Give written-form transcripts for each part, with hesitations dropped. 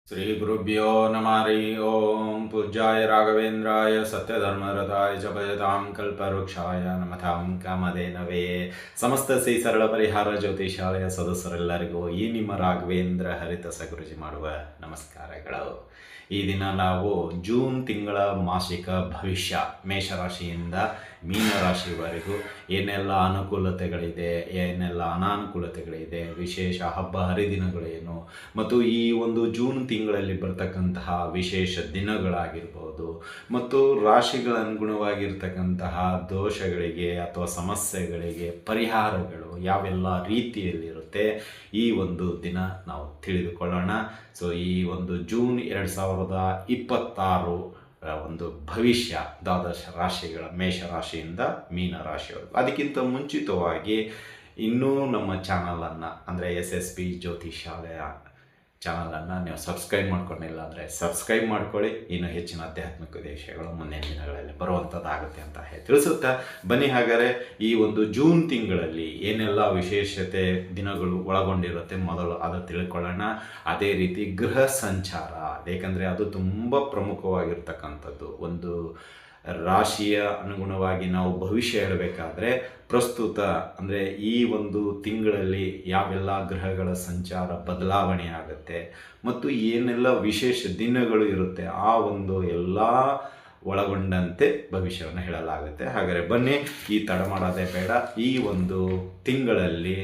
ಶ್ರೀ ಗುರುಭ್ಯೋ ನಮಃ ಹರಿ ಓಂ ಪೂಜ್ಯಾಯ ರಾಘವೇಂದ್ರಾಯ ಸತ್ಯಧರ್ಮರತಾಯ ಚ ಭಜತಾಂ ಕಲ್ಪವೃಕ್ಷಾಯ ನಮತಾಂ ಕಾಮಧೇನವೇ. ಸಮಸ್ತ ಶ್ರೀ ಸರಳ ಪರಿಹಾರ ಜ್ಯೋತಿಷಾಲಯ ಸದಸ್ಯರೆಲ್ಲರಿಗೂ ಈ ನಿಮ್ಮ ರಾಘವೇಂದ್ರ ಹರಿತ ಸಗುರುಜಿ ಮಾಡುವ ನಮಸ್ಕಾರಗಳು. ಈ ದಿನ ನಾವು ಜೂನ್ ತಿಂಗಳ ಮಾಸಿಕ ಭವಿಷ್ಯ ಮೇಷರಾಶಿಯಿಂದ ಮೀನರಾಶಿವರೆಗೂ ಏನೆಲ್ಲ ಅನುಕೂಲತೆಗಳಿದೆ, ಏನೆಲ್ಲ ಅನಾನುಕೂಲತೆಗಳಿದೆ, ವಿಶೇಷ ಹಬ್ಬ ಹರಿದಿನಗಳೇನು, ಮತ್ತು ಈ ಒಂದು ಜೂನ್ ತಿಂಗಳಲ್ಲಿ ಬರ್ತಕ್ಕಂತಹ ವಿಶೇಷ ದಿನಗಳಾಗಿರ್ಬೋದು, ಮತ್ತು ರಾಶಿಗಳನುಗುಣವಾಗಿರ್ತಕ್ಕಂತಹ ದೋಷಗಳಿಗೆ ಅಥವಾ ಸಮಸ್ಯೆಗಳಿಗೆ ಪರಿಹಾರಗಳು ಯಾವೆಲ್ಲ ರೀತಿಯಲ್ಲಿರುತ್ತೆ ಈ ಒಂದು ದಿನ ನಾವು ತಿಳಿದುಕೊಳ್ಳೋಣ. ಸೊ ಈ ಒಂದು ಜೂನ್ 2026 ಒಂದು ಭವಿಷ್ಯ ದ್ವಾದಶ ರಾಶಿಗಳ ಮೇಷರಾಶಿಯಿಂದ ಮೀನರಾಶಿಯವರೆಗೂ. ಅದಕ್ಕಿಂತ ಮುಂಚಿತವಾಗಿ ಇನ್ನೂ ನಮ್ಮ ಚಾನಲನ್ನು ಅಂದರೆ SSP ಜ್ಯೋತಿಷಾಲಯ ಚಾನಲನ್ನು ನೀವು ಸಬ್ಸ್ಕ್ರೈಬ್ ಮಾಡ್ಕೊಂಡಿಲ್ಲ ಅಂದರೆ ಸಬ್ಸ್ಕ್ರೈಬ್ ಮಾಡ್ಕೊಳ್ಳಿ. ಇನ್ನೂ ಹೆಚ್ಚಿನ ಆಧ್ಯಾತ್ಮಿಕ ವಿಷಯಗಳು ಮುಂದಿನ ದಿನಗಳಲ್ಲಿ ಬರುವಂಥದ್ದಾಗುತ್ತೆ ಅಂತ ತಿಳಿಸುತ್ತಾ ಬನ್ನಿ. ಹಾಗಾದರೆ ಈ ಒಂದು ಜೂನ್ ತಿಂಗಳಲ್ಲಿ ಏನೆಲ್ಲ ವಿಶೇಷತೆ ದಿನಗಳು ಒಳಗೊಂಡಿರುತ್ತೆ ಮೊದಲು ಅದು ತಿಳ್ಕೊಳ್ಳೋಣ. ಅದೇ ರೀತಿ ಗೃಹ ಸಂಚಾರ, ಏಕೆಂದರೆ ಅದು ತುಂಬ ಪ್ರಮುಖವಾಗಿರ್ತಕ್ಕಂಥದ್ದು. ಒಂದು ರಾಶಿಯ ಅನುಗುಣವಾಗಿ ನಾವು ಭವಿಷ್ಯ ಹೇಳಬೇಕಾದ್ರೆ ಪ್ರಸ್ತುತ ಅಂದರೆ ಈ ಒಂದು ತಿಂಗಳಲ್ಲಿ ಯಾವೆಲ್ಲ ಗ್ರಹಗಳ ಸಂಚಾರ ಬದಲಾವಣೆ ಆಗುತ್ತೆ ಮತ್ತು ಏನೆಲ್ಲ ವಿಶೇಷ ದಿನಗಳು ಇರುತ್ತೆ ಆ ಒಂದು ಎಲ್ಲ ಒಳಗೊಂಡಂತೆ ಭವಿಷ್ಯವನ್ನು ಹೇಳಲಾಗುತ್ತೆ. ಹಾಗಾದರೆ ಬನ್ನಿ, ಈ ತಡ ಮಾಡೋದೇ ಬೇಡ. ಈ ಒಂದು ತಿಂಗಳಲ್ಲಿ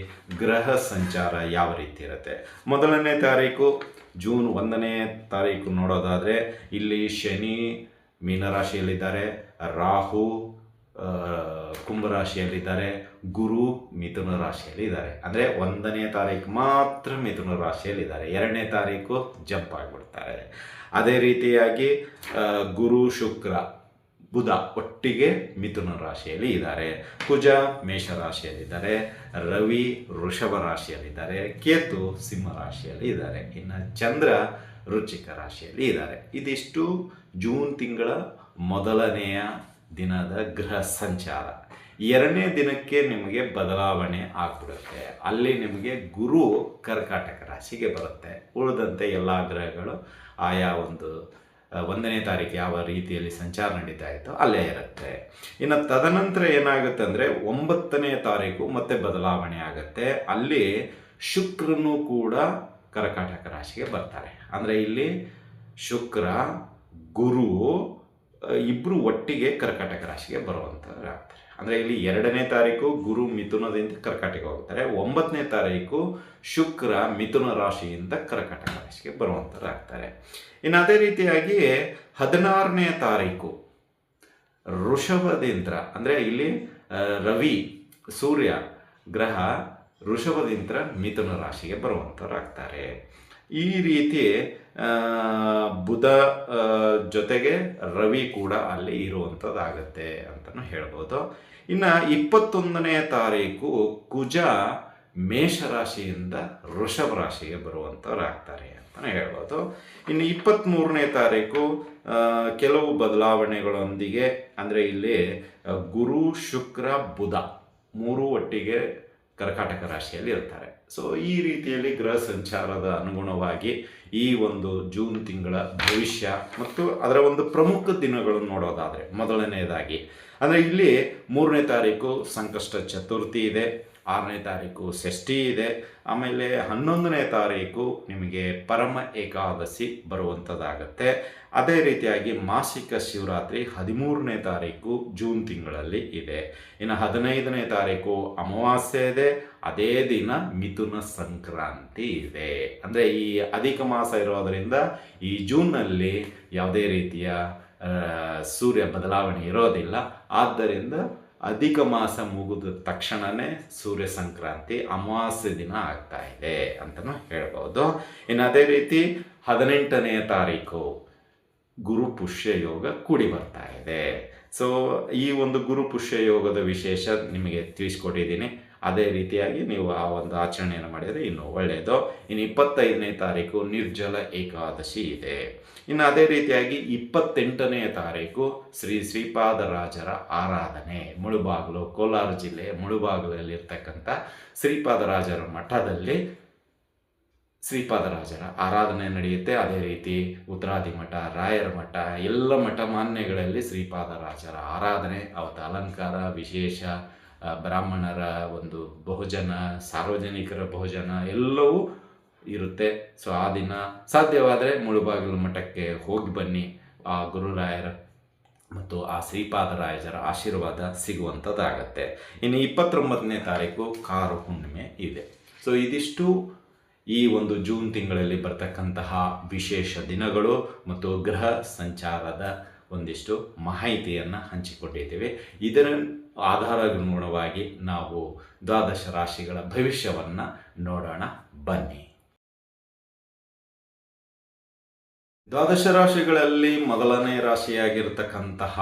ಗ್ರಹ ಸಂಚಾರ ಯಾವ ರೀತಿ ಇರುತ್ತೆ. ಮೊದಲನೇ ತಾರೀಕು ಜೂನ್ 1ನೇ ತಾರೀಕು ನೋಡೋದಾದರೆ ಇಲ್ಲಿ ಶನಿ ಮೀನರಾಶಿಯಲ್ಲಿದ್ದಾರೆ, ರಾಹು ಕುಂಭರಾಶಿಯಲ್ಲಿದ್ದಾರೆ, ಗುರು ಮಿಥುನ ರಾಶಿಯಲ್ಲಿದ್ದಾರೆ. ಅಂದರೆ 1ನೇ ತಾರೀಕು ಮಾತ್ರ ಮಿಥುನ ರಾಶಿಯಲ್ಲಿದ್ದಾರೆ, 2ನೇ ತಾರೀಕು ಜಂಪ್ ಆಗಿಬಿಡ್ತಾರೆ. ಅದೇ ರೀತಿಯಾಗಿ ಗುರು ಶುಕ್ರ ಬುಧ ಒಟ್ಟಿಗೆ ಮಿಥುನ ರಾಶಿಯಲ್ಲಿ ಇದ್ದಾರೆ, ಕುಜ ಮೇಷರಾಶಿಯಲ್ಲಿದ್ದಾರೆ, ರವಿ ವೃಷಭ ರಾಶಿಯಲ್ಲಿದ್ದಾರೆ, ಕೇತು ಸಿಂಹ ರಾಶಿಯಲ್ಲಿ ಇದ್ದಾರೆ, ಇನ್ನು ಚಂದ್ರ ವೃಶ್ಚಿಕ ರಾಶಿಯಲ್ಲಿ ಇದ್ದಾರೆ. ಇದಿಷ್ಟು ಜೂನ್ ತಿಂಗಳ ಮೊದಲನೆಯ ದಿನದ ಗ್ರಹ ಸಂಚಾರ. 2ನೇ ದಿನಕ್ಕೆ ನಿಮಗೆ ಬದಲಾವಣೆ ಆಗ್ಬಿಡುತ್ತೆ. ಅಲ್ಲಿ ನಿಮಗೆ ಗುರು ಕರ್ಕಾಟಕ ರಾಶಿಗೆ ಬರುತ್ತೆ. ಉಳಿದಂತೆ ಎಲ್ಲ ಗ್ರಹಗಳು ಆಯಾ ಒಂದು 1ನೇ ತಾರೀಕು ಯಾವ ರೀತಿಯಲ್ಲಿ ಸಂಚಾರ ನಡೀತಾ ಇತ್ತೋ ಅಲ್ಲೇ ಇರುತ್ತೆ. ಇನ್ನು ತದನಂತರ ಏನಾಗುತ್ತೆ ಅಂದರೆ 9ನೇ ತಾರೀಕು ಮತ್ತೆ ಬದಲಾವಣೆ ಆಗುತ್ತೆ. ಅಲ್ಲಿ ಶುಕ್ರನು ಕೂಡ ಕರ್ಕಾಟಕ ರಾಶಿಗೆ ಬರ್ತಾರೆ. ಅಂದರೆ ಇಲ್ಲಿ ಶುಕ್ರ ಗುರು ಇಬ್ಬರು ಒಟ್ಟಿಗೆ ಕರ್ಕಾಟಕ ರಾಶಿಗೆ ಬರುವಂಥವ್ರು ಆಗ್ತಾರೆ. ಅಂದರೆ ಇಲ್ಲಿ 2ನೇ ತಾರೀಕು ಗುರು ಮಿಥುನದಿಂದ ಕರ್ಕಾಟಕ ಹೋಗ್ತಾರೆ, 9ನೇ ತಾರೀಕು ಶುಕ್ರ ಮಿಥುನ ರಾಶಿಯಿಂದ ಕರ್ಕಾಟಕ ರಾಶಿಗೆ ಬರುವಂಥವ್ರು ಆಗ್ತಾರೆ. ಇನ್ನು ಅದೇ ರೀತಿಯಾಗಿ 16ನೇ ತಾರೀಕು ವೃಷಭದಿಂದ ಅಂದರೆ ಇಲ್ಲಿ ರವಿ ಸೂರ್ಯ ಗ್ರಹ ವೃಷಭದಿಂದ ಮಿಥುನ ರಾಶಿಗೆ ಬರುವಂಥವ್ರು ಆಗ್ತಾರೆ. ಈ ರೀತಿ ಬುಧ ಜೊತೆಗೆ ರವಿ ಕೂಡ ಅಲ್ಲಿ ಇರುವಂಥದ್ದಾಗತ್ತೆ ಅಂತಲೂ ಹೇಳ್ಬೋದು. ಇನ್ನು 21ನೇ ತಾರೀಕು ಕುಜ ಮೇಷರಾಶಿಯಿಂದ ವೃಷಭ ರಾಶಿಗೆ ಬರುವಂಥವ್ರು ಆಗ್ತಾರೆ ಅಂತಲೇ ಹೇಳ್ಬೋದು. ಇನ್ನು 23ನೇ ತಾರೀಕು ಕೆಲವು ಬದಲಾವಣೆಗಳೊಂದಿಗೆ ಅಂದರೆ ಇಲ್ಲಿ ಗುರು ಶುಕ್ರ ಬುಧ ಮೂರು ಒಟ್ಟಿಗೆ ಕರ್ಕಾಟಕ ರಾಶಿಯಲ್ಲಿ ಇರ್ತಾರೆ. ಸೊ ಈ ರೀತಿಯಲ್ಲಿ ಗ್ರಹ ಸಂಚಾರದ ಅನುಗುಣವಾಗಿ ಈ ಒಂದು ಜೂನ್ ತಿಂಗಳ ಭವಿಷ್ಯ ಮತ್ತು ಅದರ ಒಂದು ಪ್ರಮುಖ ದಿನಗಳನ್ನು ನೋಡೋದಾದರೆ ಮೊದಲನೆಯದಾಗಿ ಅಂದರೆ ಇಲ್ಲಿ 3ನೇ ತಾರೀಕು ಸಂಕಷ್ಟ ಚತುರ್ಥಿ ಇದೆ, 6ನೇ ತಾರೀಕು ಷಷ್ಠಿ ಇದೆ, ಆಮೇಲೆ 11ನೇ ತಾರೀಕು ನಿಮಗೆ ಪರಮ ಏಕಾದಶಿ ಬರುವಂಥದ್ದಾಗತ್ತೆ. ಅದೇ ರೀತಿಯಾಗಿ ಮಾಸಿಕ ಶಿವರಾತ್ರಿ 13ನೇ ತಾರೀಕು ಜೂನ್ ತಿಂಗಳಲ್ಲಿ ಇದೆ. ಇನ್ನು 15ನೇ ತಾರೀಕು ಅಮಾವಾಸ್ಯೆ ಇದೆ, ಅದೇ ದಿನ ಮಿಥುನ ಸಂಕ್ರಾಂತಿ ಇದೆ. ಅಂದರೆ ಈ ಅಧಿಕ ಮಾಸ ಇರೋದರಿಂದ ಈ ಜೂನ್ನಲ್ಲಿ ಯಾವುದೇ ರೀತಿಯ ಸೂರ್ಯ ಬದಲಾವಣೆ ಇರೋದಿಲ್ಲ. ಆದ್ದರಿಂದ ಅಧಿಕ ಮಾಸ ಮುಗಿದ ತಕ್ಷಣವೇ ಸೂರ್ಯ ಸಂಕ್ರಾಂತಿ ಅಮಾವಾಸ್ಯೆ ದಿನ ಆಗ್ತಾ ಇದೆ ಅಂತಲೂ ಹೇಳ್ಬೋದು. ಇನ್ನು ಅದೇ ರೀತಿ 18ನೇ ತಾರೀಕು ಗುರು ಪುಷ್ಯ ಯೋಗ ಕೂಡಿ ಬರ್ತಾ ಇದೆ. ಸೊ ಈ ಒಂದು ಗುರು ಪುಷ್ಯ ಯೋಗದ ವಿಶೇಷ ನಿಮಗೆ ತಿಳಿಸ್ಕೊಟ್ಟಿದ್ದೀನಿ. ಅದೇ ರೀತಿಯಾಗಿ ನೀವು ಆ ಒಂದು ಆಚರಣೆಯನ್ನು ಮಾಡಿದರೆ ಇನ್ನೂ ಒಳ್ಳೆಯದು. ಇನ್ನು 25ನೇ ತಾರೀಕು ನಿರ್ಜಲ ಏಕಾದಶಿ ಇದೆ. ಇನ್ನು ಅದೇ ರೀತಿಯಾಗಿ 28ನೇ ತಾರೀಕು ಶ್ರೀ ಶ್ರೀಪಾದರಾಜರ ಆರಾಧನೆ ಮುಳುಬಾಗಿಲು, ಕೋಲಾರ ಜಿಲ್ಲೆಯ ಮುಳುಬಾಗಿಲಲ್ಲಿರ್ತಕ್ಕಂಥ ಶ್ರೀಪಾದರಾಜರ ಮಠದಲ್ಲಿ ಶ್ರೀಪಾದರಾಜರ ಆರಾಧನೆ ನಡೆಯುತ್ತೆ. ಅದೇ ರೀತಿ ಉತ್ತರಾದಿ ಮಠ, ರಾಯರ ಮಠ, ಎಲ್ಲ ಮಠ ಮಾನ್ಯಗಳಲ್ಲಿ ಶ್ರೀಪಾದರಾಜರ ಆರಾಧನೆ, ಅವತ್ತು ಅಲಂಕಾರ ವಿಶೇಷ, ಬ್ರಾಹ್ಮಣರ ಒಂದು ಬಹುಜನ, ಸಾರ್ವಜನಿಕರ ಬಹುಜನ ಎಲ್ಲವೂ ಇರುತ್ತೆ. ಸೊ ಆ ದಿನ ಸಾಧ್ಯವಾದರೆ ಮುಳುಬಾಗಿಲು ಮಠಕ್ಕೆ ಹೋಗಿ ಬನ್ನಿ. ಆ ಗುರುರಾಯರ ಮತ್ತು ಆ ಶ್ರೀಪಾದರಾಯರ ಆಶೀರ್ವಾದ ಸಿಗುವಂಥದ್ದಾಗತ್ತೆ. ಇನ್ನು 29ನೇ ತಾರೀಕು ಕಾರು ಹುಣ್ಣಿಮೆ ಇದೆ. ಸೊ ಇದಿಷ್ಟು ಈ ಒಂದು ಜೂನ್ ತಿಂಗಳಲ್ಲಿ ಬರ್ತಕ್ಕಂತಹ ವಿಶೇಷ ದಿನಗಳು ಮತ್ತು ಗ್ರಹ ಸಂಚಾರದ ಒಂದಿಷ್ಟು ಮಾಹಿತಿಯನ್ನು ಹಂಚಿಕೊಂಡಿದ್ದೇವೆ. ಇದರ ಆಧಾರಗನುಗುಣವಾಗಿ ನಾವು ದ್ವಾದಶ ರಾಶಿಗಳ ಭವಿಷ್ಯವನ್ನು ನೋಡೋಣ ಬನ್ನಿ. ದ್ವಾದಶ ರಾಶಿಗಳಲ್ಲಿ ಮೊದಲನೇ ರಾಶಿಯಾಗಿರ್ತಕ್ಕಂತಹ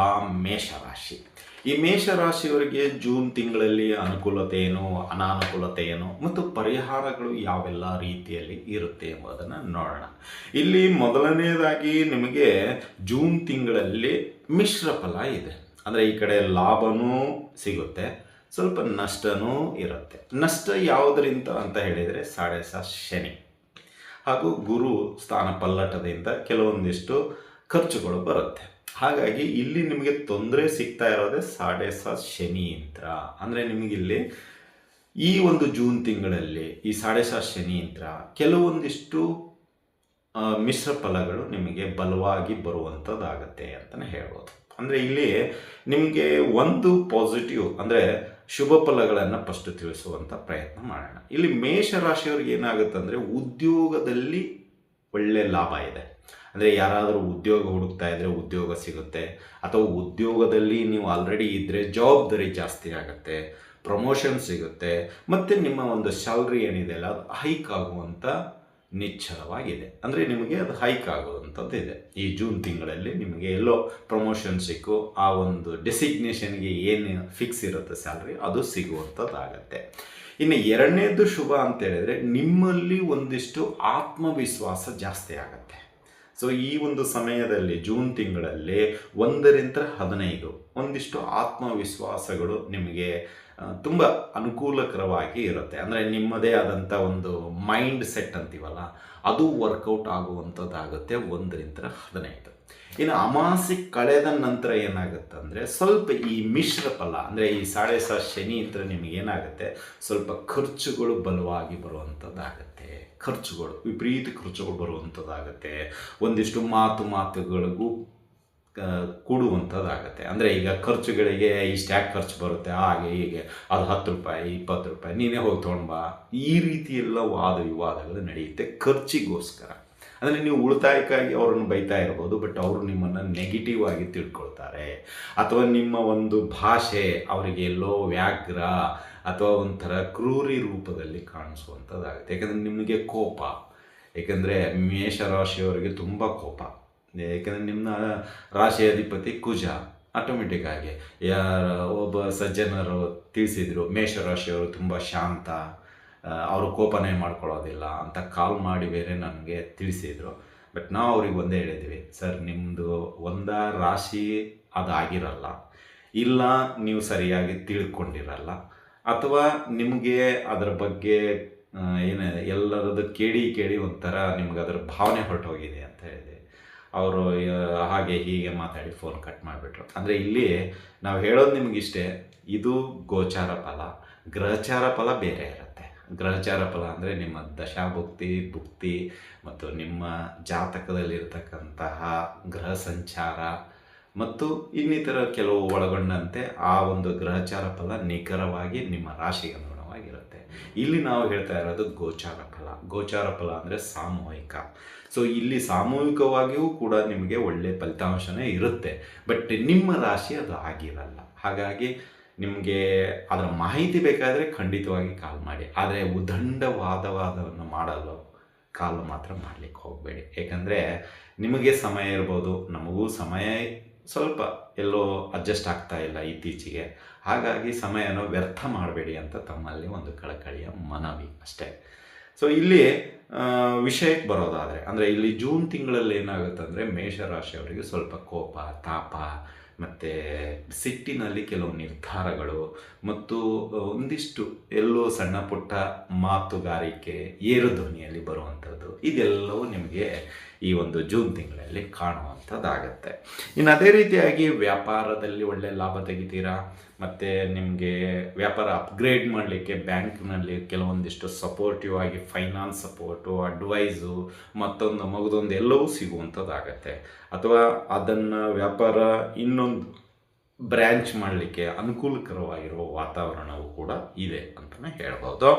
ಮೇಷರಾಶಿ. ಈ ಮೇಷರಾಶಿಯವರಿಗೆ ಜೂನ್ ತಿಂಗಳಲ್ಲಿ ಅನುಕೂಲತೆ ಏನು, ಅನಾನುಕೂಲತೆ ಏನು ಮತ್ತು ಪರಿಹಾರಗಳು ಯಾವೆಲ್ಲ ರೀತಿಯಲ್ಲಿ ಇರುತ್ತೆ ಎಂಬುದನ್ನು ನೋಡೋಣ. ಇಲ್ಲಿ ಮೊದಲನೇದಾಗಿ ನಿಮಗೆ ಜೂನ್ ತಿಂಗಳಲ್ಲಿ ಮಿಶ್ರ ಫಲ ಇದೆ. ಅಂದರೆ ಈ ಕಡೆ ಲಾಭನೂ ಸಿಗುತ್ತೆ, ಸ್ವಲ್ಪ ನಷ್ಟನೂ ಇರುತ್ತೆ. ನಷ್ಟ ಯಾವುದರಿಂದ ಅಂತ ಹೇಳಿದರೆ ಶನಿ ಹಾಗೂ ಗುರು ಸ್ಥಾನ ಪಲ್ಲಟದಿಂದ ಕೆಲವೊಂದಿಷ್ಟು ಖರ್ಚುಗಳು ಬರುತ್ತೆ. ಹಾಗಾಗಿ ಇಲ್ಲಿ ನಿಮಗೆ ತೊಂದರೆ ಸಿಗ್ತಾ ಇರೋದೇ ಶನಿ ಯಂತ್ರ. ಅಂದರೆ ನಿಮಗಿಲ್ಲಿ ಈ ಒಂದು ಜೂನ್ ತಿಂಗಳಲ್ಲಿ ಈ ಶನಿ ಯಂತ್ರ ಕೆಲವೊಂದಿಷ್ಟು ಮಿಶ್ರ ಫಲಗಳು ನಿಮಗೆ ಬಲವಾಗಿ ಬರುವಂಥದ್ದಾಗತ್ತೆ ಅಂತಲೇ ಹೇಳ್ಬೋದು. ಅಂದರೆ ಇಲ್ಲಿ ನಿಮಗೆ ಒಂದು ಪಾಸಿಟಿವ್ ಅಂದರೆ ಶುಭ ಫಲಗಳನ್ನು ಫಸ್ಟ್ ತಿಳಿಸುವಂಥ ಪ್ರಯತ್ನ ಮಾಡೋಣ. ಇಲ್ಲಿ ಮೇಷರಾಶಿಯವ್ರಿಗೆ ಏನಾಗುತ್ತೆ ಅಂದರೆ ಉದ್ಯೋಗದಲ್ಲಿ ಒಳ್ಳೆಯ ಲಾಭ ಇದೆ. ಅಂದರೆ ಯಾರಾದರೂ ಉದ್ಯೋಗ ಹುಡುಕ್ತಾ ಇದ್ದರೆ ಉದ್ಯೋಗ ಸಿಗುತ್ತೆ, ಅಥವಾ ಉದ್ಯೋಗದಲ್ಲಿ ನೀವು ಆಲ್ರೆಡಿ ಇದ್ದರೆ ಜವಾಬ್ದಾರಿ ಜಾಸ್ತಿ ಆಗುತ್ತೆ, ಪ್ರಮೋಷನ್ ಸಿಗುತ್ತೆ, ಮತ್ತು ನಿಮ್ಮ ಒಂದು ಸ್ಯಾಲ್ರಿ ಏನಿದೆ ಅಲ್ಲ ಅದು ಹೈಕ್ ಆಗುವಂಥ ನಿಶ್ಚಲವಾಗಿದೆ. ಅಂದರೆ ನಿಮಗೆ ಅದು ಹೈಕ್ ಆಗುವಂಥದ್ದು ಇದೆ. ಈ ಜೂನ್ ತಿಂಗಳಲ್ಲಿ ನಿಮಗೆ ಎಲ್ಲೋ ಪ್ರಮೋಷನ್ ಸಿಕ್ಕು ಆ ಒಂದು ಡೆಸಿಗ್ನೇಷನ್ಗೆ ಏನು ಫಿಕ್ಸ್ ಇರುತ್ತೆ ಸ್ಯಾಲ್ರಿ ಅದು ಸಿಗುವಂಥದ್ದಾಗತ್ತೆ. ಇನ್ನು ಎರಡನೇದು ಶುಭ ಅಂತ ಹೇಳಿದರೆ ನಿಮ್ಮಲ್ಲಿ ಒಂದಿಷ್ಟು ಆತ್ಮವಿಶ್ವಾಸ ಜಾಸ್ತಿ ಆಗುತ್ತೆ. ಸೊ ಈ ಒಂದು ಸಮಯದಲ್ಲಿ ಜೂನ್ ತಿಂಗಳಲ್ಲಿ 1-15 ಒಂದಿಷ್ಟು ಆತ್ಮವಿಶ್ವಾಸಗಳು ನಿಮಗೆ ತುಂಬ ಅನುಕೂಲಕರವಾಗಿ ಇರುತ್ತೆ. ಅಂದರೆ ನಿಮ್ಮದೇ ಆದಂಥ ಒಂದು ಮೈಂಡ್ ಸೆಟ್ ಅಂತೀವಲ್ಲ ಅದು ವರ್ಕೌಟ್ ಆಗುವಂಥದ್ದಾಗುತ್ತೆ 1-15. ಇನ್ನು ಅಮಾವಾಸ್ಯೆ ಕಳೆದ ನಂತರ ಏನಾಗುತ್ತೆ ಅಂದರೆ ಸ್ವಲ್ಪ ಈ ಮಿಶ್ರ ಫಲ ಅಂದರೆ ಈ ಶನಿ ಯಂತ್ರ ನಿಮಗೆ ಏನಾಗುತ್ತೆ, ಸ್ವಲ್ಪ ಖರ್ಚುಗಳು ಬಲವಾಗಿ ಬರುವಂಥದ್ದಾಗತ್ತೆ. ಖರ್ಚುಗಳು ವಿಪರೀತ ಖರ್ಚುಗಳು ಬರುವಂಥದ್ದಾಗತ್ತೆ. ಒಂದಿಷ್ಟು ಮಾತುಗಳಿಗೂ ಕೂಡುವಂಥದ್ದಾಗತ್ತೆ. ಅಂದರೆ ಈಗ ಖರ್ಚುಗಳಿಗೆ ಇಷ್ಟು ಯಾಕೆ ಖರ್ಚು ಬರುತ್ತೆ, ಹಾಗೆ ಹೀಗೆ, ಅದು 10 ರೂಪಾಯಿ 20 ರೂಪಾಯಿ ನೀನೇ ಹೋಗಿ ತೊಗೊಂಡು ಬಾ, ಈ ರೀತಿ ಎಲ್ಲ ವಾದ ವಿವಾದಗಳು ನಡೆಯುತ್ತೆ ಖರ್ಚಿಗೋಸ್ಕರ. ಅಂದರೆ ನೀವು ಉಳಿತಾಯಕ್ಕಾಗಿ ಅವರನ್ನು ಬೈತಾ ಇರ್ಬೋದು, ಬಟ್ ಅವರು ನಿಮ್ಮನ್ನು ನೆಗೆಟಿವ್ ಆಗಿ ತಿಳ್ಕೊಳ್ತಾರೆ. ಅಥವಾ ನಿಮ್ಮ ಒಂದು ಭಾಷೆ ಅವರಿಗೆ ಎಲ್ಲೋ ವ್ಯಾಘ್ರ ಅಥವಾ ಒಂಥರ ಕ್ರೂರಿ ರೂಪದಲ್ಲಿ ಕಾಣಿಸುವಂಥದ್ದಾಗುತ್ತೆ. ಯಾಕಂದರೆ ನಿಮಗೆ ಕೋಪ, ಏಕೆಂದರೆ ಮೇಷರಾಶಿಯವರಿಗೆ ತುಂಬ ಕೋಪ. ಏಕೆಂದರೆ ನಿಮ್ಮ ರಾಶಿ ಅಧಿಪತಿ ಕುಜ. ಆಟೋಮೆಟಿಕ್ಕಾಗಿ ಒಬ್ಬ ಸಜ್ಜನರು ತಿಳಿಸಿದರು ಮೇಷರಾಶಿಯವರು ತುಂಬ ಶಾಂತ, ಅವರು ಕೋಪನೇ ಮಾಡ್ಕೊಳ್ಳೋದಿಲ್ಲ ಅಂತ ಕಾಲ್ ಮಾಡಿ ಬೇರೆ ನನಗೆ ತಿಳಿಸಿದರು. ಬಟ್ ನಾವು ಅವ್ರಿಗೆ ಒಂದೇ ಹೇಳಿದ್ವಿ, ಸರ್ ನಿಮ್ಮದು ರಾಶಿ ಅದಾಗಿರಲ್ಲ, ಇಲ್ಲ ನೀವು ಸರಿಯಾಗಿ ತಿಳ್ಕೊಂಡಿರಲ್ಲ, ಅಥವಾ ನಿಮಗೆ ಅದರ ಬಗ್ಗೆ ಏನಿದೆ ಎಲ್ಲರದ್ದು ಕೇಳಿ ಒಂಥರ ನಿಮ್ಗೆ ಅದರ ಭಾವನೆ ಹೊರಟೋಗಿದೆ ಅಂತ ಹೇಳಿದೆ. ಅವರು ಹಾಗೆ ಹೀಗೆ ಮಾತಾಡಿ ಫೋನ್ ಕಟ್ ಮಾಡಿಬಿಟ್ರು. ಅಂದರೆ ಇಲ್ಲಿ ನಾವು ಹೇಳೋದು ನಿಮಗಿಷ್ಟೇ, ಇದು ಗೋಚಾರ ಫಲ, ಗ್ರಹಚಾರ ಫಲ ಬೇರೆ ಇರುತ್ತೆ. ಗ್ರಹಚಾರ ಫಲ ಅಂದರೆ ನಿಮ್ಮ ಭುಕ್ತಿ ಮತ್ತು ನಿಮ್ಮ ಜಾತಕದಲ್ಲಿರ್ತಕ್ಕಂತಹ ಗ್ರಹ ಸಂಚಾರ ಮತ್ತು ಇನ್ನಿತರ ಕೆಲವು ಒಳಗೊಂಡಂತೆ ಆ ಒಂದು ಗ್ರಹಚಾರ ಫಲ ನಿಖರವಾಗಿ ನಿಮ್ಮ ರಾಶಿಗೆ ಅನುಗುಣವಾಗಿರುತ್ತೆ. ಇಲ್ಲಿ ನಾವು ಹೇಳ್ತಾ ಇರೋದು ಗೋಚಾರ ಫಲ ಅಂದರೆ ಸಾಮೂಹಿಕ. ಸೊ ಇಲ್ಲಿ ಸಾಮೂಹಿಕವಾಗಿಯೂ ಕೂಡ ನಿಮಗೆ ಒಳ್ಳೆಯ ಫಲಿತಾಂಶನೇ ಇರುತ್ತೆ, ಬಟ್ ನಿಮ್ಮ ರಾಶಿ ಅದು ಆಗಿರಲ್ಲ. ಹಾಗಾಗಿ ನಿಮಗೆ ಅದರ ಮಾಹಿತಿ ಬೇಕಾದರೆ ಖಂಡಿತವಾಗಿ ಕಾಲ್ ಮಾಡಿ, ಆದರೆ ಉದಂಡವಾದವನ್ನು ಮಾಡಲು ಕಾಲ್ ಮಾತ್ರ ಮಾಡಲಿಕ್ಕೆ ಹೋಗಬೇಡಿ. ಏಕೆಂದರೆ ನಿಮಗೆ ಸಮಯ ಇರ್ಬೋದು, ನಮಗೂ ಸಮಯ ಸ್ವಲ್ಪ ಎಲ್ಲೋ ಅಡ್ಜಸ್ಟ್ ಆಗ್ತಾ ಇಲ್ಲ ಇತ್ತೀಚೆಗೆ. ಹಾಗಾಗಿ ಸಮಯನ ವ್ಯರ್ಥ ಮಾಡಬೇಡಿ ಅಂತ ತಮ್ಮಲ್ಲಿ ಒಂದು ಕಳಕಳಿಯ ಮನವಿ ಅಷ್ಟೇ. ಸೊ ಇಲ್ಲಿ ವಿಷಯಕ್ಕೆ ಬರೋದಾದರೆ ಅಂದರೆ ಇಲ್ಲಿ ಜೂನ್ ತಿಂಗಳಲ್ಲಿ ಏನಾಗುತ್ತೆ ಅಂದರೆ ಮೇಷರಾಶಿಯವರಿಗೆ ಸ್ವಲ್ಪ ಕೋಪ ತಾಪ ಮತ್ತು ಸಿಟ್ಟಿನಲ್ಲಿ ಕೆಲವು ನಿರ್ಧಾರಗಳು ಮತ್ತು ಒಂದಿಷ್ಟು ಎಲ್ಲೋ ಸಣ್ಣ ಪುಟ್ಟ ಮಾತುಗಾರಿಕೆ ಏರು ಧ್ವನಿಯಲ್ಲಿ ಬರುವಂಥದ್ದು ಇದೆಲ್ಲವೂ ನಿಮಗೆ ಈ ಒಂದು ಜೂನ್ ತಿಂಗಳಲ್ಲಿ ಕಾಣುವಂಥದ್ದಾಗತ್ತೆ. ಇನ್ನು ಅದೇ ರೀತಿಯಾಗಿ ವ್ಯಾಪಾರದಲ್ಲಿ ಒಳ್ಳೆಯ ಲಾಭ ತೆಗಿತೀರಾ, ಮತ್ತು ನಿಮಗೆ ವ್ಯಾಪಾರ ಅಪ್ಗ್ರೇಡ್ ಮಾಡಲಿಕ್ಕೆ ಬ್ಯಾಂಕ್ನಲ್ಲಿ ಕೆಲವೊಂದಿಷ್ಟು ಸಪೋರ್ಟಿವ್ ಆಗಿ ಫೈನಾನ್ಸ್ ಸಪೋರ್ಟು, ಅಡ್ವೈಸು, ಮತ್ತೊಂದು ಮಗದೊಂದು ಎಲ್ಲವೂ ಸಿಗುವಂಥದ್ದಾಗತ್ತೆ. ಅಥವಾ ಅದನ್ನು ವ್ಯಾಪಾರ ಇನ್ನೊಂದು ಬ್ರ್ಯಾಂಚ್ ಮಾಡಲಿಕ್ಕೆ ಅನುಕೂಲಕರವಾಗಿರುವ ವಾತಾವರಣವು ಕೂಡ ಇದೆ ಅಂತಲೇ ಹೇಳ್ಬೋದು.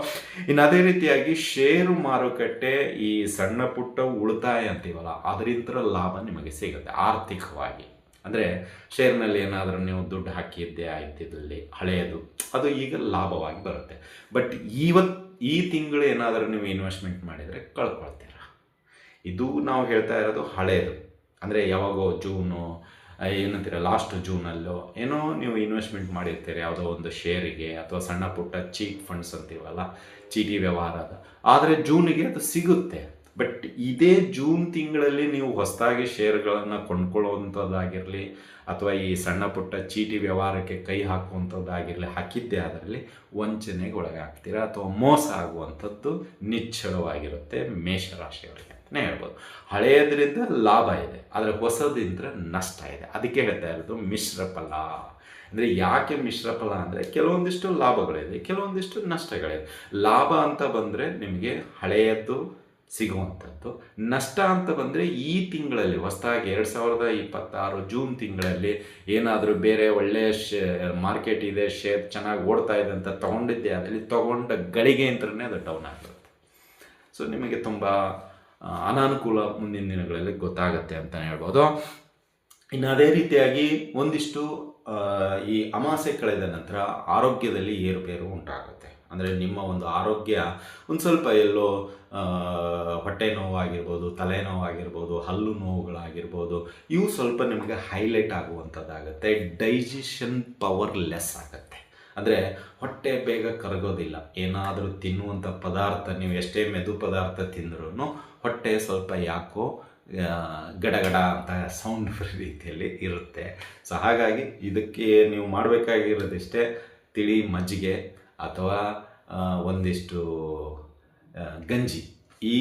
ಇನ್ನು ಅದೇ ರೀತಿಯಾಗಿ ಷೇರು ಮಾರುಕಟ್ಟೆ, ಈ ಸಣ್ಣ ಪುಟ್ಟ ಉಳಿತಾಯ ಅಂತೀವಲ್ಲ, ಅದರಿಂದ ಲಾಭ ನಿಮಗೆ ಸಿಗುತ್ತೆ ಆರ್ಥಿಕವಾಗಿ. ಅಂದರೆ ಶೇರ್ನಲ್ಲಿ ಏನಾದರೂ ನೀವು ದುಡ್ಡು ಹಾಕಿದ್ದೆ ಆಯ್ತಿದ್ದಲ್ಲಿ ಹಳೆಯದು, ಅದು ಈಗ ಲಾಭವಾಗಿ ಬರುತ್ತೆ. ಬಟ್ ಈ ತಿಂಗಳು ಏನಾದರೂ ನೀವು ಇನ್ವೆಸ್ಟ್ಮೆಂಟ್ ಮಾಡಿದರೆ ಕಳ್ಕೊಳ್ತೀರ. ಇದು ನಾವು ಹೇಳ್ತಾ ಇರೋದು ಹಳೆಯದು. ಅಂದರೆ ಯಾವಾಗೋ ಜೂನು ಏನಂತೀರ ಲಾಸ್ಟ್ ಜೂನಲ್ಲೋ ಏನೋ ನೀವು ಇನ್ವೆಸ್ಟ್ಮೆಂಟ್ ಮಾಡಿರ್ತೀರಿ ಯಾವುದೋ ಒಂದು ಶೇರಿಗೆ, ಅಥವಾ ಸಣ್ಣ ಪುಟ್ಟ ಚೀಟ್ ಫಂಡ್ಸ್ ಅಂತೀವಲ್ಲ, ಚೀಟಿ ವ್ಯವಹಾರದ, ಆದರೆ ಜೂನಿಗೆ ಅದು ಸಿಗುತ್ತೆ. ಬಟ್ ಇದೇ ಜೂನ್ ತಿಂಗಳಲ್ಲಿ ನೀವು ಹೊಸದಾಗಿ ಶೇರ್ಗಳನ್ನು ಕೊಂಡ್ಕೊಳ್ಳುವಂಥದ್ದಾಗಿರಲಿ, ಅಥವಾ ಈ ಸಣ್ಣ ಪುಟ್ಟ ಚೀಟಿ ವ್ಯವಹಾರಕ್ಕೆ ಕೈ ಹಾಕುವಂಥದ್ದಾಗಿರಲಿ, ಹಾಕಿದ್ದೇ ಅದರಲ್ಲಿ ವಂಚನೆಗೆ ಒಳಗಾಗ್ತೀರಾ ಅಥವಾ ಮೋಸ ಆಗುವಂಥದ್ದು ನಿಚ್ಚಳವಾಗಿರುತ್ತೆ ಮೇಷರಾಶಿಯವರಿಗೆ ಅಂತಲೇ ಹೇಳ್ಬೋದು. ಹಳೆಯದ್ರಿಂದ ಲಾಭ ಇದೆ, ಆದರೆ ಹೊಸದಿಂದ ನಷ್ಟ ಇದೆ. ಅದಕ್ಕೆ ಹೇಳ್ತಾ ಇರೋದು ಮಿಶ್ರ ಫಲ. ಅಂದರೆ ಯಾಕೆ ಮಿಶ್ರ ಫಲ ಅಂದರೆ ಕೆಲವೊಂದಿಷ್ಟು ಲಾಭಗಳಿದೆ, ಕೆಲವೊಂದಿಷ್ಟು ನಷ್ಟಗಳಿದೆ. ಲಾಭ ಅಂತ ಬಂದರೆ ನಿಮಗೆ ಹಳೆಯದ್ದು ಸಿಗುವಂಥದ್ದು, ನಷ್ಟ ಅಂತ ಬಂದರೆ ಈ ತಿಂಗಳಲ್ಲಿ ಹೊಸದಾಗಿ 2026 ಜೂನ್ ತಿಂಗಳಲ್ಲಿ ಏನಾದರೂ ಬೇರೆ ಒಳ್ಳೆಯ ಮಾರ್ಕೆಟ್ ಇದೆ, ಶೇರ್ ಚೆನ್ನಾಗಿ ಓಡ್ತಾ ಇದೆ ಅಂತ ತೊಗೊಂಡಿದ್ದೆ, ಅದರಲ್ಲಿ ತೊಗೊಂಡ ಗಳಿಗೆ ಅಂತಲೇ ಅದು ಡೌನ್ ಆಗಿರುತ್ತೆ. ಸೊ ನಿಮಗೆ ತುಂಬ ಅನಾನುಕೂಲ ಮುಂದಿನ ದಿನಗಳಲ್ಲಿ ಗೊತ್ತಾಗುತ್ತೆ ಅಂತಲೇ ಹೇಳ್ಬೋದು. ಇನ್ನು ಅದೇ ರೀತಿಯಾಗಿ ಒಂದಿಷ್ಟು ಈ ಅಮಾಸೆ ಕಳೆದ ನಂತರ ಆರೋಗ್ಯದಲ್ಲಿ ಏರುಪೇರು ಉಂಟಾಗುತ್ತೆ. ಅಂದರೆ ನಿಮ್ಮ ಒಂದು ಆರೋಗ್ಯ ಒಂದು ಸ್ವಲ್ಪ ಎಲ್ಲೋ ಹೊಟ್ಟೆ ನೋವಾಗಿರ್ಬೋದು, ತಲೆನೋವಾಗಿರ್ಬೋದು, ಹಲ್ಲು ನೋವುಗಳಾಗಿರ್ಬೋದು, ಇವು ಸ್ವಲ್ಪ ನಿಮಗೆ ಹೈಲೈಟ್ ಆಗುವಂಥದ್ದಾಗುತ್ತೆ. ಡೈಜೆಷನ್ ಪವರ್ ಲೆಸ್ ಆಗುತ್ತೆ. ಅಂದರೆ ಹೊಟ್ಟೆ ಬೇಗ ಕರಗೋದಿಲ್ಲ. ಏನಾದರೂ ತಿನ್ನುವಂಥ ಪದಾರ್ಥ ನೀವು ಎಷ್ಟೇ ಮೆದು ಪದಾರ್ಥ ತಿಂದ್ರೂ ಹೊಟ್ಟೆ ಸ್ವಲ್ಪ ಯಾಕೋ ಗಡಗಡ ಅಂತ ಸೌಂಡ್ ರೀತಿಯಲ್ಲಿ ಇರುತ್ತೆ. ಸೊ ಹಾಗಾಗಿ ಇದಕ್ಕೆ ನೀವು ಮಾಡಬೇಕಾಗಿರೋದಿಷ್ಟೇ, ತಿಳಿ ಮಜ್ಜಿಗೆ ಅಥವಾ ಒಂದಿಷ್ಟು ಗಂಜಿ, ಈ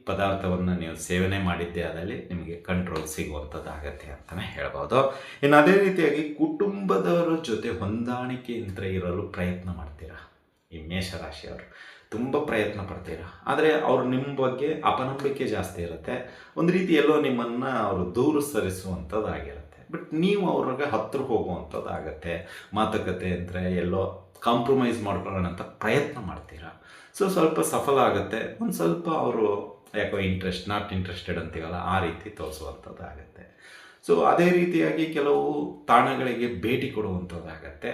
ಪದಾರ್ಥವನ್ನು ನೀವು ಸೇವನೆ ಮಾಡಿದ್ದೇ ಆದಲ್ಲಿ ನಿಮಗೆ ಕಂಟ್ರೋಲ್ ಸಿಗುವಂಥದ್ದಾಗತ್ತೆ ಅಂತಲೇ ಹೇಳ್ಬೋದು. ಇನ್ನು ಅದೇ ರೀತಿಯಾಗಿ ಕುಟುಂಬದವರ ಜೊತೆ ಹೊಂದಾಣಿಕೆಯಿಂದ ಇರಲು ಪ್ರಯತ್ನ ಮಾಡ್ತೀರಾ. ಈ ಮೇಷರಾಶಿಯವರು ತುಂಬ ಪ್ರಯತ್ನ ಪಡ್ತೀರಾ, ಆದರೆ ಅವರು ನಿಮ್ಮ ಬಗ್ಗೆ ಅಪನಂಬಿಕೆ ಜಾಸ್ತಿ ಇರುತ್ತೆ. ಒಂದು ರೀತಿ ಎಲ್ಲೋ ನಿಮ್ಮನ್ನು ಅವರು ದೂರ ಸರಿಸುವಂಥದ್ದಾಗಿರುತ್ತೆ. ಬಟ್ ನೀವು ಅವ್ರಿಗೆ ಹತ್ತಿರ ಹೋಗುವಂಥದ್ದಾಗತ್ತೆ. ಮಾತುಕತೆ ಅಂದರೆ ಎಲ್ಲೋ ಕಾಂಪ್ರಮೈಸ್ ಮಾಡ್ಕೊಳ್ಳೋಣ ಅಂತ ಪ್ರಯತ್ನ ಮಾಡ್ತೀರಾ. ಸೊ ಸ್ವಲ್ಪ ಸಫಲ ಆಗುತ್ತೆ. ಒಂದು ಸ್ವಲ್ಪ ಅವರು ಯಾಕೋ ನಾಟ್ ಇಂಟ್ರೆಸ್ಟೆಡ್ ಅಂತೀವಲ್ಲ, ಆ ರೀತಿ ತೋರಿಸುವಂಥದ್ದಾಗತ್ತೆ. ಸೊ ಅದೇ ರೀತಿಯಾಗಿ ಕೆಲವು ತಾಣಗಳಿಗೆ ಭೇಟಿ ಕೊಡುವಂಥದ್ದಾಗತ್ತೆ.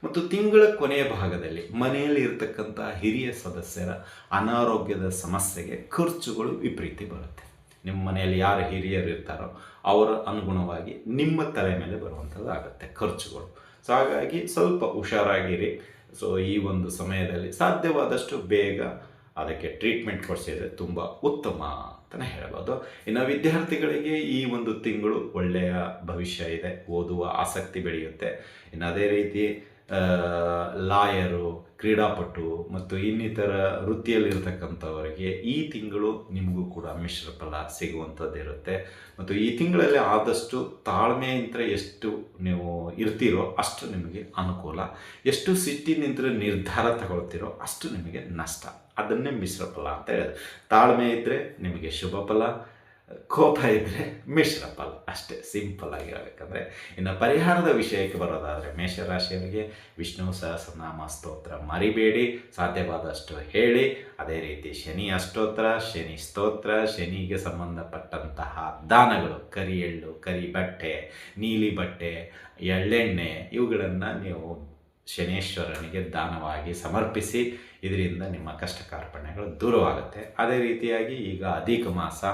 ಮತ್ತು ತಿಂಗಳ ಕೊನೆಯ ಭಾಗದಲ್ಲಿ ಮನೆಯಲ್ಲಿ ಇರತಕ್ಕಂಥ ಹಿರಿಯ ಸದಸ್ಯರ ಅನಾರೋಗ್ಯದ ಸಮಸ್ಯೆಗೆ ಖರ್ಚುಗಳು ವಿಪರೀತ ಬರುತ್ತೆ. ನಿಮ್ಮ ಮನೆಯಲ್ಲಿ ಯಾರು ಹಿರಿಯರು ಇರ್ತಾರೋ ಅವರ ಅನುಗುಣವಾಗಿ ನಿಮ್ಮ ತಲೆ ಮೇಲೆ ಬರುವಂಥದ್ದಾಗತ್ತೆ ಖರ್ಚುಗಳು. ಸೊ ಹಾಗಾಗಿ ಸ್ವಲ್ಪ ಹುಷಾರಾಗಿರಿ. ಸೊ ಈ ಒಂದು ಸಮಯದಲ್ಲಿ ಸಾಧ್ಯವಾದಷ್ಟು ಬೇಗ ಅದಕ್ಕೆ ಟ್ರೀಟ್ಮೆಂಟ್ ಕೊಡಿಸಿದರೆ ತುಂಬ ಉತ್ತಮ ಅಂತಲೇ ಹೇಳ್ಬೋದು. ಇನ್ನು ವಿದ್ಯಾರ್ಥಿಗಳಿಗೆ ಈ ಒಂದು ತಿಂಗಳು ಒಳ್ಳೆಯ ಭವಿಷ್ಯ ಇದೆ, ಓದುವ ಆಸಕ್ತಿ ಬೆಳೆಯುತ್ತೆ. ಇನ್ನು ಅದೇ ರೀತಿ ಲಾಯರು, ಕ್ರೀಡಾಪಟು ಮತ್ತು ಇನ್ನಿತರ ವೃತ್ತಿಯಲ್ಲಿರ್ತಕ್ಕಂಥವರಿಗೆ ಈ ತಿಂಗಳು ನಿಮಗೂ ಕೂಡ ಮಿಶ್ರ ಫಲ ಸಿಗುವಂಥದ್ದಿರುತ್ತೆ. ಮತ್ತು ಈ ತಿಂಗಳಲ್ಲಿ ಆದಷ್ಟು ತಾಳ್ಮೆಯಿಂದ ಎಷ್ಟು ನೀವು ಇರ್ತೀರೋ ಅಷ್ಟು ನಿಮಗೆ ಅನುಕೂಲ, ಎಷ್ಟು ಸಿಟ್ಟಿನಿಂದ ನಿರ್ಧಾರ ತಗೊಳ್ತೀರೋ ಅಷ್ಟು ನಿಮಗೆ ನಷ್ಟ. ಅದನ್ನೇ ಮಿಶ್ರ ಫಲ ಅಂತ ಹೇಳೋದು. ತಾಳ್ಮೆ ಇದ್ದರೆ ನಿಮಗೆ ಶುಭ ಫಲ, ಕೋಪ ಇದ್ದರೆ ಮಿಶ್ರ ಫಲ, ಅಷ್ಟೇ ಸಿಂಪಲ್ ಆಗಿರಬೇಕಂದ್ರೆ. ಇನ್ನು ಪರಿಹಾರದ ವಿಷಯಕ್ಕೆ ಬರೋದಾದರೆ ಮೇಷರಾಶಿಯವರಿಗೆ ವಿಷ್ಣು ಸಹಸ್ರನಾಮ ಸ್ತೋತ್ರ ಮರಿಬೇಡಿ, ಸಾಧ್ಯವಾದಷ್ಟು ಹೇಳಿ. ಅದೇ ರೀತಿ ಶನಿ ಅಷ್ಟೋತ್ರ, ಶನಿ ಸ್ತೋತ್ರ, ಶನಿಗೆ ಸಂಬಂಧಪಟ್ಟಂತಹ ದಾನಗಳು, ಕರಿ ಎಳ್ಳು, ಕರಿ ಬಟ್ಟೆ, ನೀಲಿ ಬಟ್ಟೆ, ಎಳ್ಳೆಣ್ಣೆ, ಇವುಗಳನ್ನು ನೀವು ಶನೇಶ್ವರನಿಗೆ ದಾನವಾಗಿ ಸಮರ್ಪಿಸಿ. ಇದರಿಂದ ನಿಮ್ಮ ಕಷ್ಟ ಕಾರ್ಪಣ್ಯಗಳು ದೂರವಾಗುತ್ತೆ. ಅದೇ ರೀತಿಯಾಗಿ ಈಗ ಅಧಿಕ ಮಾಸ.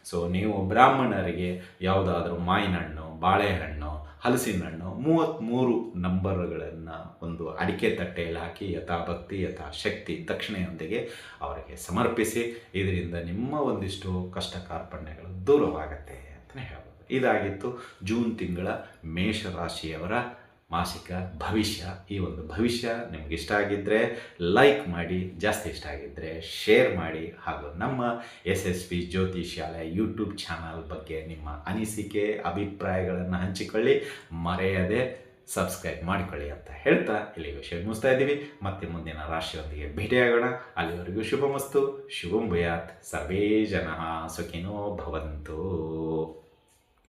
ಸೊ ನೀವು ಬ್ರಾಹ್ಮಣರಿಗೆ ಯಾವುದಾದ್ರೂ ಮಾವಿನಹಣ್ಣು, ಬಾಳೆಹಣ್ಣು, ಹಲಸಿನ ಹಣ್ಣು 33 ನಂಬರ್ಗಳನ್ನು ಒಂದು ಅಡಿಕೆ ತಟ್ಟೆಯಲ್ಲಿ ಹಾಕಿ ಯಥಾಭಕ್ತಿ ಯಥಾಶಕ್ತಿ ದಕ್ಷಿಣೆಯೊಂದಿಗೆ ಅವರಿಗೆ ಸಮರ್ಪಿಸಿ. ಇದರಿಂದ ನಿಮ್ಮ ಒಂದಿಷ್ಟು ಕಷ್ಟ ಕಾರ್ಪಣ್ಯಗಳು ದೂರವಾಗುತ್ತೆ ಅಂತಲೇ ಹೇಳ್ಬೋದು. ಇದಾಗಿತ್ತು ಜೂನ್ ತಿಂಗಳ ಮೇಷರಾಶಿಯವರ ಮಾಸಿಕ ಭವಿಷ್ಯ. ಈ ಒಂದು ಭವಿಷ್ಯ ನಿಮ್ಗೆ ಇಷ್ಟ ಆಗಿದ್ದರೆ ಲೈಕ್ ಮಾಡಿ, ಜಾಸ್ತಿ ಇಷ್ಟ ಆಗಿದ್ದರೆ ಶೇರ್ ಮಾಡಿ, ಹಾಗೂ ನಮ್ಮ SSP ಜ್ಯೋತಿಷ್ಯಾಲಯ ಯೂಟ್ಯೂಬ್ ಚಾನಲ್ ಬಗ್ಗೆ ನಿಮ್ಮ ಅನಿಸಿಕೆ ಅಭಿಪ್ರಾಯಗಳನ್ನು ಹಂಚಿಕೊಳ್ಳಿ, ಮರೆಯದೆ ಸಬ್ಸ್ಕ್ರೈಬ್ ಮಾಡಿಕೊಳ್ಳಿ ಅಂತ ಹೇಳ್ತಾ ಇಲ್ಲಿಗೆ ವಿಷಯ ಮುಗಿಸ್ತಾ ಇದ್ದೀವಿ. ಮತ್ತೆ ಮುಂದಿನ ರಾಶಿಯೊಂದಿಗೆ ಭೇಟಿಯಾಗೋಣ. ಅಲ್ಲಿವರೆಗೂ ಶುಭಮಸ್ತು, ಶುಭಂ ಭೂಯಾತ್, ಸರ್ವೇ ಜನಃ ಸುಖಿನೋ ಭವಂತು.